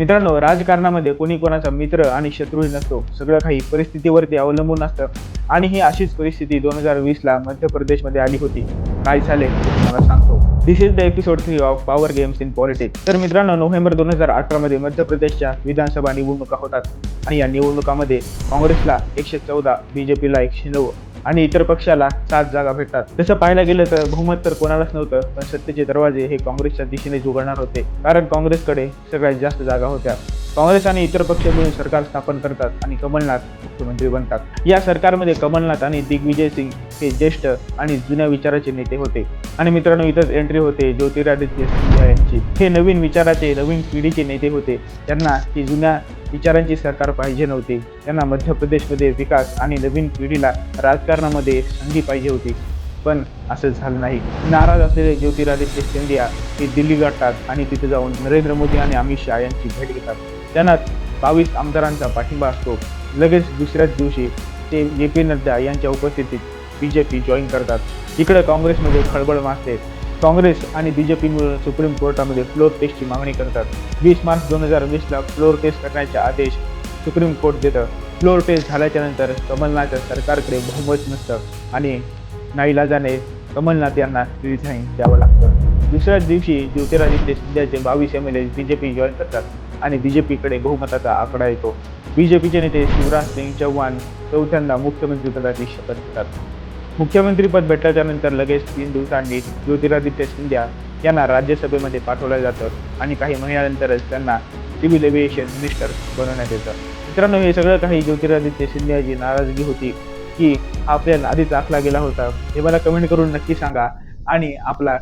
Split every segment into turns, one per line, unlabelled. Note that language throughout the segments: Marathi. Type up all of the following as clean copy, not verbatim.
मित्रांनो, राजकारणामध्ये कोणी कोणाचा मित्र आणि शत्रू नसतो. सगळं काही परिस्थितीवरती अवलंबून असतं आणि ही अशीच परिस्थिती 2020ला मध्य प्रदेशमध्ये आली होती. काय झाले ते तुम्हाला सांगतो. This is the episode 3 of power games in politics. तर मित्रांनो, नोव्हेंबर 2018 मध्ये मध्य प्रदेशच्या विधानसभा निवडणुका होतात आणि या निवडणुकामध्ये काँग्रेसला 114, बीजेपीला 109 आणि इतर पक्षाला 7 जागा भेटतात. तसं पाहायला गेलं तर बहुमत तर कोणालाच नव्हतं, पण सत्तेचे दरवाजे हे काँग्रेसच्या दिशेने उघडणार होते, कारण काँग्रेसकडे सगळ्यात जास्त जागा होत्या. काँग्रेस आणि इतर पक्ष मिळून सरकार स्थापन करतात आणि कमलनाथ मुख्यमंत्री बनतात. या सरकारमध्ये कमलनाथ आणि दिग्विजय सिंग हे ज्येष्ठ आणि जुन्या विचाराचे नेते होते. आणि मित्रांनो, इथंच एंट्री होते ज्योतिरादित्य सिंधिया यांची. हे नवीन विचाराचे, नवीन पिढीचे नेते होते. त्यांना ही जुन्या विचारांची सरकार पाहिजे नव्हती. त्यांना मध्य प्रदेशमध्ये विकास आणि नवीन पिढीला राजकारणामध्ये संधी पाहिजे होती, पण असं झालं नाही. नाराज असलेले ज्योतिरादित्य सिंधिया हे दिल्ली गाठतात आणि तिथे जाऊन नरेंद्र मोदी आणि अमित शहा यांची भेट घेतात. त्यांना 22 आमदारांचा पाठिंबा असतो. लगेच दुसऱ्याच दिवशी ते जे.पी. नड्डा यांच्या उपस्थितीत बीजेपी जॉईन करतात. इकडे काँग्रेसमध्ये खळबळ माजते. काँग्रेस आणि बीजेपी मिळून सुप्रीम कोर्टामध्ये फ्लोर टेस्टची मागणी करतात. 20 मार्च 2020ला फ्लोर टेस्ट करण्याचे आदेश सुप्रीम कोर्ट देतं. फ्लोर टेस्ट झाल्याच्या नंतर कमलनाथच्या सरकारकडे बहुमत नसतं आणि नाईलाजाने कमलनाथ यांना रिझाईन द्यावं लागतं. दुसऱ्याच दिवशी ज्योतिरादित्य सिंधियाचे 22 MLA बीजेपी जॉईन करतात आणि बीजेपीकडे बहुमताचा आकडा येतो. बीजेपीचे नेते शिवराज सिंग चौहान चौथ्यांदा मुख्यमंत्रीपदाची शपथ घेतात. मुख्यमंत्रीपद भेटल्याच्या नंतर लगेच 3 दिवसांनी ज्योतिरादित्य सिंधिया यांना राज्यसभेमध्ये पाठवलं जातं आणि काही महिन्यानंतरच त्यांना सिव्हिल एव्हिएशन मिनिस्टर बनवण्यात येतं. मित्रांनो, हे सगळं काही ज्योतिरादित्य सिंधियाची नाराजगी होती की हा प्लॅन आधीच आखला गेला होता, हे मला कमेंट करून नक्की सांगा आणि आपला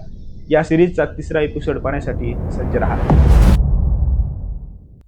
या सिरीजचा 3रा एपिसोड पाहण्यासाठी सज्ज राहा.